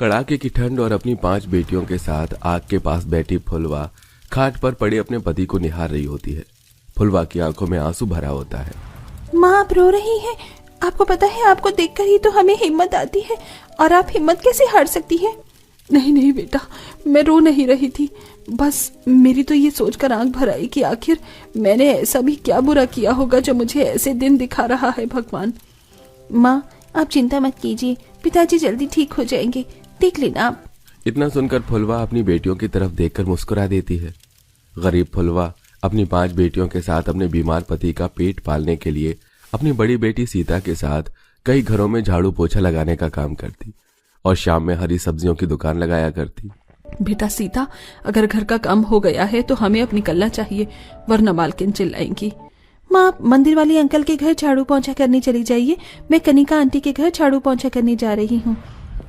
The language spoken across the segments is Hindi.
कड़ाके की ठंड और अपनी 5 बेटियों के साथ आग के पास बैठी फुलवा खाट पर पड़े अपने पति को निहार रही होती है। फुलवा की आंखों में आंसू भरा होता है। माँ, आप रो रही हैं? आपको पता है, आपको देखकर ही तो हमें हिम्मत आती है, और आप हिम्मत कैसे हार सकती है? नहीं नहीं बेटा, मैं रो नहीं रही थी। बस मेरी तो ये सोचकर आंख भर आई कि आखिर मैंने ऐसा भी क्या बुरा किया होगा जो मुझे ऐसे दिन दिखा रहा है भगवान। माँ, आप चिंता मत कीजिए, पिताजी जल्दी ठीक हो जाएंगे, देख लेना आप। इतना सुनकर फुलवा अपनी बेटियों की तरफ देखकर मुस्कुरा देती है। गरीब फुलवा अपनी 5 बेटियों के साथ अपने बीमार पति का पेट पालने के लिए अपनी बड़ी बेटी सीता के साथ कई घरों में झाड़ू पोछा लगाने का काम करती और शाम में हरी सब्जियों की दुकान लगाया करती। बेटा सीता, अगर घर का काम हो गया है तो हमें अब निकलना चाहिए, वरना मालकिन चिल्लाएंगी। माँ, आप मंदिर वाली अंकल के घर झाड़ू पोंछा करने चली जाइए, मैं कनिका आंटी के घर झाड़ू पोंछा करने जा रही हूँ।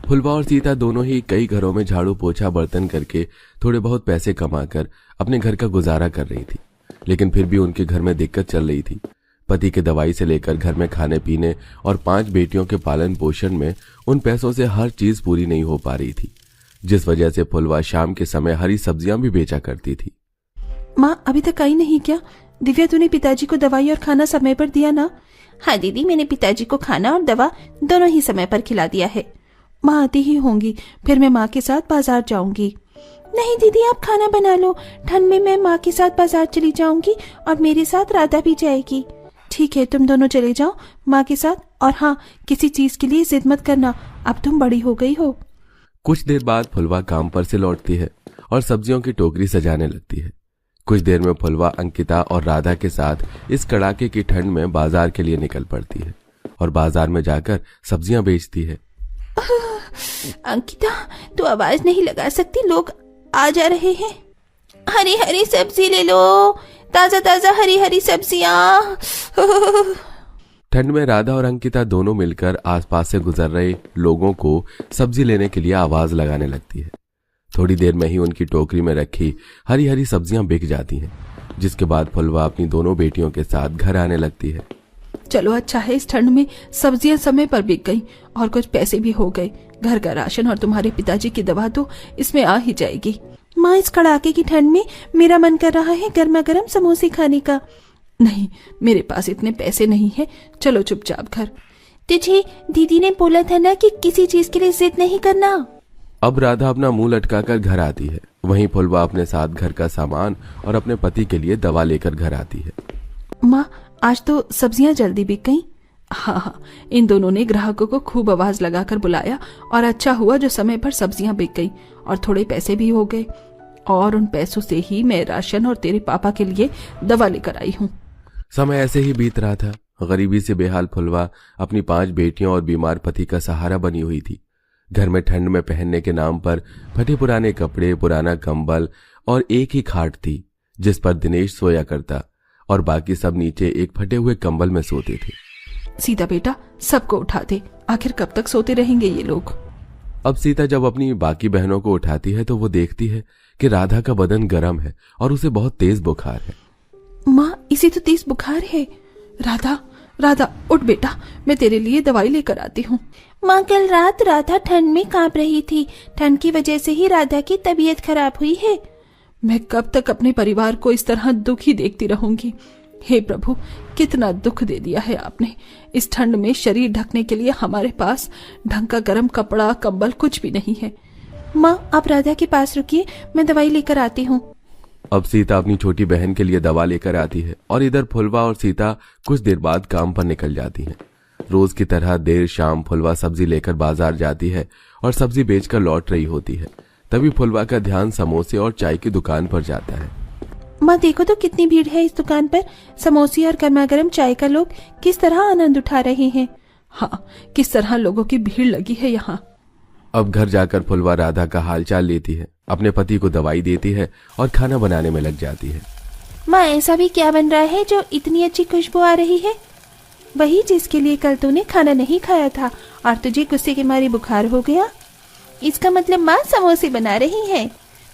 फुलवा और सीता दोनों ही कई घरों में झाड़ू पोछा बर्तन करके थोड़े बहुत पैसे कमाकर अपने घर का गुजारा कर रही थी, लेकिन फिर भी उनके घर में दिक्कत चल रही थी। पति के दवाई से लेकर घर में खाने पीने और 5 बेटियों के पालन पोषण में उन पैसों से हर चीज पूरी नहीं हो पा रही थी, जिस वजह से फुलवा शाम के समय हरी सब्जियां भी बेचा करती थी। माँ, अभी तक आई नहीं क्या? दिव्या, तूने पिताजी को दवाई और खाना समय पर दिया ना? हाँ दीदी, मैंने पिताजी को खाना और दवा दोनों ही समय पर खिला दिया है। माँ आती ही होंगी, फिर मैं माँ के साथ बाजार जाऊंगी। नहीं दीदी, आप खाना बना लो, ठंड में मैं माँ के साथ बाजार चली जाऊंगी और मेरे साथ राधा भी जाएगी। ठीक है, तुम दोनों चले जाओ माँ के साथ, और हाँ, किसी चीज के लिए जिद मत करना, अब तुम बड़ी हो गई हो। कुछ देर बाद फुलवा काम पर से लौटती है और सब्जियों की टोकरी सजाने लगती है। कुछ देर में फुलवा अंकिता और राधा के साथ इस कड़ाके की ठंड में बाजार के लिए निकल पड़ती है और बाजार में जाकर सब्जियां बेचती है। अंकिता, तू आवाज नहीं लगा सकती, लोग आ जा रहे हैं। हरी हरी सब्जी ले लो, ताजा ताजा हरी हरी सब्जियां। ठंड में राधा और अंकिता दोनों मिलकर आसपास से गुजर रहे लोगों को सब्जी लेने के लिए आवाज लगाने लगती है। थोड़ी देर में ही उनकी टोकरी में रखी हरी हरी सब्जियां बिक जाती हैं, जिसके बाद फुलवा अपनी दोनों बेटियों के साथ घर आने लगती है। चलो अच्छा है, इस ठंड में सब्जियां समय पर बिक गई और कुछ पैसे भी हो गए। घर का राशन और तुम्हारे पिताजी की दवा तो इसमें आ ही जाएगी। माँ, इस कड़ाके की ठंड में मेरा मन कर रहा है गर्मा गर्म समोसे खाने का। नहीं, मेरे पास इतने पैसे नहीं है, चलो चुपचाप घर। तुझे दीदी ने बोला था ना कि किसी चीज के लिए जिद नहीं करना। अब राधा अपना मुंह लटकाकर घर आती है। वहीं फुलवा अपने साथ घर का सामान और अपने पति के लिए दवा लेकर घर आती है। माँ, आज तो सब्जियां जल्दी बिक गईं। हाँ, इन दोनों ने ग्राहकों को खूब आवाज लगाकर बुलाया और अच्छा हुआ जो समय पर सब्जियां बिक गई और थोड़े पैसे भी हो गए, और उन पैसों से ही मैं राशन और तेरे पापा के लिए दवा लेकर आई हूँ। समय ऐसे ही बीत रहा था। गरीबी से बेहाल फुलवा अपनी 5 बेटियों और बीमार पति का सहारा बनी हुई थी। घर में ठंड में पहनने के नाम पर फटे पुराने कपड़े, पुराना कंबल और एक ही खाट थी जिस पर दिनेश सोया करता, और बाकी सब नीचे एक फटे हुए कंबल में सोते थे। सीता बेटा, सबको उठा दे, आखिर कब तक सोते रहेंगे ये लोग। अब सीता जब अपनी बाकी बहनों को उठाती है तो वो देखती है कि राधा का बदन गर्म है और उसे बहुत तेज बुखार है। माँ, इसे तो तेज बुखार है। राधा, राधा उठ बेटा, मैं तेरे लिए दवाई लेकर आती हूँ। माँ, कल रात राधा ठंड में कांप रही थी, ठंड की वजह से ही राधा की तबीयत खराब हुई है। मैं कब तक अपने परिवार को इस तरह दुखी देखती रहूंगी। हे प्रभु, कितना दुख दे दिया है आपने। इस ठंड में शरीर ढकने के लिए हमारे पास ढंग का गर्म कपड़ा, कंबल कुछ भी नहीं है। माँ, आप राधा के पास रुकिए, मैं दवाई लेकर आती हूँ। अब सीता अपनी छोटी बहन के लिए दवा लेकर आती है और इधर फुलवा और सीता कुछ देर बाद काम पर निकल जाती हैं। रोज की तरह देर शाम फुलवा सब्जी लेकर बाजार जाती है और सब्जी बेचकर लौट रही होती है। तभी फुलवा का ध्यान समोसे और चाय की दुकान पर जाता है। माँ, देखो तो कितनी भीड़ है इस दुकान पर। समोसे और गर्मा गर्म चाय का लोग किस तरह आनंद उठा रहे हैं। हाँ, किस तरह लोगों की भीड़ लगी है यहाँ। अब घर जाकर फुलवा राधा का हालचाल लेती है, अपने पति को दवाई देती है और खाना बनाने में लग जाती है। माँ, ऐसा भी क्या बन रहा है जो इतनी अच्छी खुशबू आ रही है? वही जिसके लिए कल तूने खाना नहीं खाया था और तुझे गुस्से के मारे बुखार हो गया। इसका मतलब माँ समोसे बना रही है।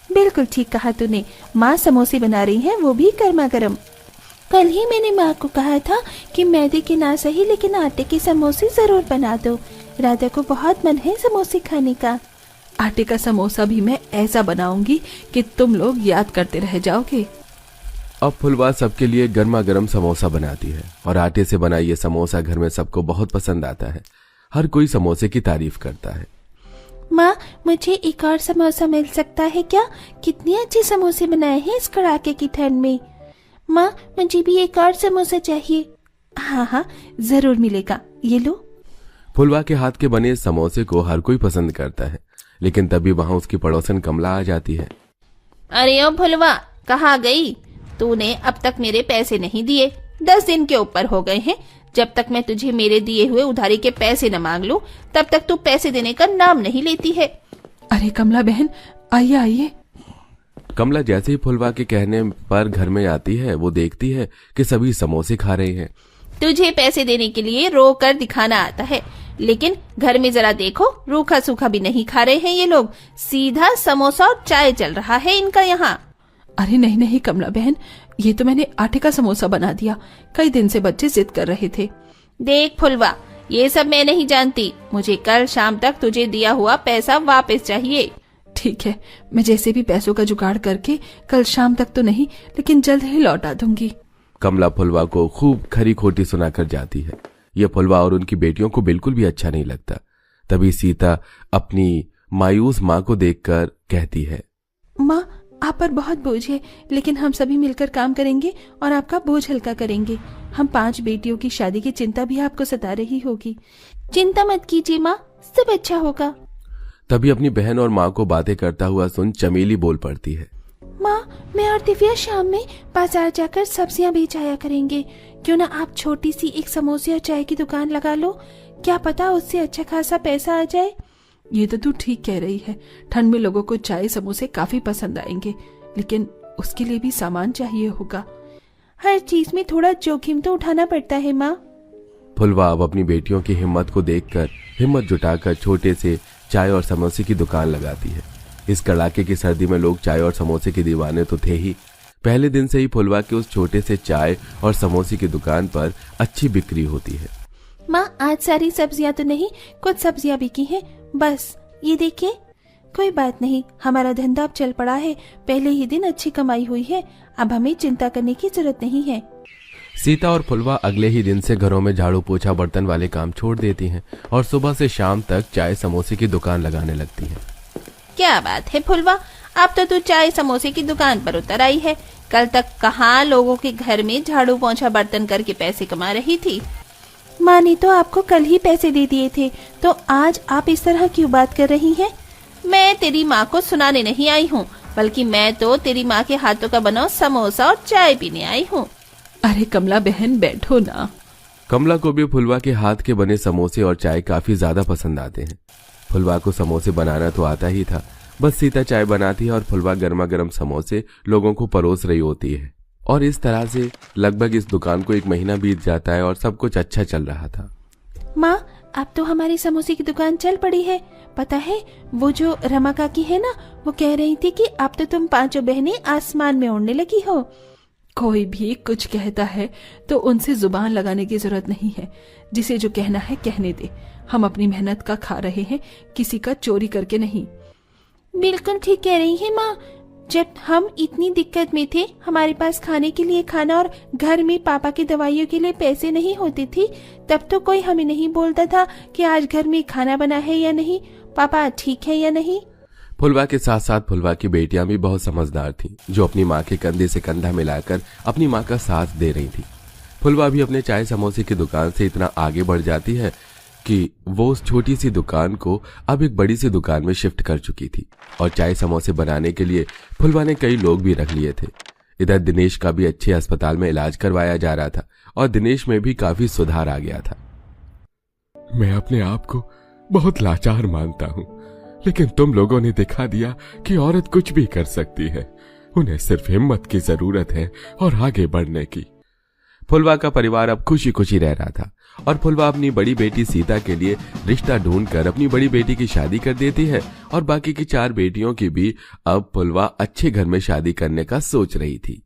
बिल्कुल ठीक कहा तूने, माँ समोसे बना रही हैं, वो भी गर्मा गर्म। कल ही मैंने माँ को कहा था कि मैदे के ना सही लेकिन आटे के समोसे जरूर बना दो। राधा को बहुत मन है समोसे खाने का। आटे का समोसा भी मैं ऐसा बनाऊंगी कि तुम लोग याद करते रह जाओगे। अब फुलवा सबके लिए गर्मा गर्म समोसा बनाती है और आटे से बना ये समोसा घर में सबको बहुत पसंद आता है। हर कोई समोसे की तारीफ करता है। माँ, मुझे एक और समोसा मिल सकता है क्या? कितने अच्छे समोसे बनाए हैं इस कड़ाके की ठंड में। माँ, मुझे भी एक और समोसा चाहिए। हाँ हाँ, जरूर मिलेगा, ये लो। फुलवा के हाथ के बने समोसे को हर कोई पसंद करता है, लेकिन तभी वहां उसकी पड़ोसन कमला आ जाती है। अरे ओ फुलवा, कहाँ गई? तूने अब तक मेरे पैसे नहीं दिए। 10 दिन के ऊपर हो गए हैं। जब तक मैं तुझे मेरे दिए हुए उधारी के पैसे न मांग लूं, तब तक तू पैसे देने का नाम नहीं लेती है। अरे कमला बहन, आइए आइए। कमला जैसे ही फुलवा के कहने पर घर में आती है, वो देखती है कि सभी समोसे खा रहे हैं। तुझे पैसे देने के लिए रो कर दिखाना आता है, लेकिन घर में जरा देखो, रूखा सूखा भी नहीं खा रहे हैं ये लोग। सीधा समोसा और चाय चल रहा है इनका यहाँ। अरे नहीं नहीं कमला बहन, ये तो मैंने आटे का समोसा बना दिया। कई दिन से बच्चे जिद कर रहे थे। देख फुलवा, ये सब मैं नहीं जानती। मुझे कल शाम तक तुझे दिया हुआ पैसा वापस चाहिए। ठीक है, मैं जैसे भी पैसों का जुगाड़ करके कल शाम तक तो नहीं, लेकिन जल्द ही लौटा दूंगी। कमला फुलवा को खूब खरी खोटी सुनाकर जाती है। ये फुलवा और उनकी बेटियों को बिल्कुल भी अच्छा नहीं लगता। तभी सीता अपनी मायूस माँ को देखकर कहती है, माँ, आप पर बहुत बोझ है, लेकिन हम सभी मिलकर काम करेंगे और आपका बोझ हल्का करेंगे। हम 5 बेटियों की शादी की चिंता भी आपको सता रही होगी। चिंता मत कीजिए माँ, सब अच्छा होगा। तभी अपनी बहन और माँ को बातें करता हुआ सुन चमेली बोल पड़ती है। माँ, मैं और दिव्या शाम में बाजार जाकर सब्जियाँ बेच आया करेंगे। क्यों ना आप छोटी सी एक समोसे और चाय की दुकान लगा लो, क्या पता उससे अच्छा खासा पैसा आ जाए। ये तो तू ठीक कह रही है। ठंड में लोगों को चाय समोसे काफी पसंद आएंगे, लेकिन उसके लिए भी सामान चाहिए होगा। हर चीज में थोड़ा जोखिम तो उठाना पड़ता है माँ। फुलवा अब अपनी बेटियों की हिम्मत को देखकर हिम्मत जुटाकर छोटे से चाय और समोसे की दुकान लगाती है। इस कड़ाके की सर्दी में लोग चाय और समोसे के दीवाने तो थे ही। पहले दिन से ही फुलवा के उस छोटे से चाय और समोसे की दुकान पर अच्छी बिक्री होती है। माँ, आज सारी सब्जियाँ तो नहीं, कुछ सब्जियाँ बिकी हैं बस। ये देखिए। कोई बात नहीं, हमारा धंधा अब चल पड़ा है। पहले ही दिन अच्छी कमाई हुई है, अब हमें चिंता करने की जरूरत नहीं है। सीता और फुलवा अगले ही दिन से घरों में झाड़ू पोछा बर्तन वाले काम छोड़ देती हैं और सुबह से शाम तक चाय समोसे की दुकान लगाने लगती हैं। क्या बात है फुलवा, अब तो तू चाय समोसे की दुकान पर उतर आई है। कल तक कहाँ लोगों के घर में झाड़ू पोछा बर्तन करके पैसे कमा रही थी। माँ ने तो आपको कल ही पैसे दे दिए थे, तो आज आप इस तरह क्यों बात कर रही हैं? मैं तेरी माँ को सुनाने नहीं आई हूँ, बल्कि मैं तो तेरी माँ के हाथों का बना समोसा और चाय पीने आई हूँ। अरे कमला बहन, बैठो ना। कमला को भी फुलवा के हाथ के बने समोसे और चाय काफी ज्यादा पसंद आते हैं। फुलवा को समोसे बनाना तो आता ही था, बस सीता चाय बनाती है और फुलवा गर्मा गर्म समोसे लोगों को परोस रही होती है। और इस तरह से लगभग इस दुकान को 1 महीना बीत जाता है और सब कुछ अच्छा चल रहा था। माँ, अब तो हमारी समोसे की दुकान चल पड़ी है। पता है, वो जो रमा काकी है ना, वो कह रही थी कि अब तो तुम 5 बहनें आसमान में उड़ने लगी हो। कोई भी कुछ कहता है तो उनसे जुबान लगाने की जरूरत नहीं है। जिसे जो कहना है कहने दे। हम अपनी मेहनत का खा रहे हैं, किसी का चोरी करके नहीं। बिल्कुल ठीक कह रही है माँ। जब हम इतनी दिक्कत में थे, हमारे पास खाने के लिए खाना और घर में पापा की दवाइयों के लिए पैसे नहीं होते थे, तब तो कोई हमें नहीं बोलता था कि आज घर में खाना बना है या नहीं, पापा ठीक है या नहीं। फुलवा के साथ साथ फुलवा की बेटियां भी बहुत समझदार थीं, जो अपनी माँ के कंधे से कंधा मिलाकर अपनी माँ का साथ दे रही थी। फुलवा भी अपने चाय समोसे की दुकान से इतना आगे बढ़ जाती है कि वो उस छोटी सी दुकान को अब एक बड़ी सी दुकान में शिफ्ट कर चुकी थी और चाय समोसे बनाने के लिए फुलवा ने कई लोग भी रख लिए थे। इधर दिनेश का भी अच्छे अस्पताल में इलाज करवाया जा रहा था और दिनेश में भी काफी सुधार आ गया था। मैं अपने आप को बहुत लाचार मानता हूँ, लेकिन तुम लोगों ने दिखा दिया कि औरत कुछ भी कर सकती है। उन्हें सिर्फ हिम्मत की जरूरत है और आगे बढ़ने की। फुलवा का परिवार अब खुशी खुशी रह रहा था और फुलवा अपनी बड़ी बेटी सीता के लिए रिश्ता ढूंढकर अपनी बड़ी बेटी की शादी कर देती है और बाकी की 4 बेटियों की भी अब फुलवा अच्छे घर में शादी करने का सोच रही थी।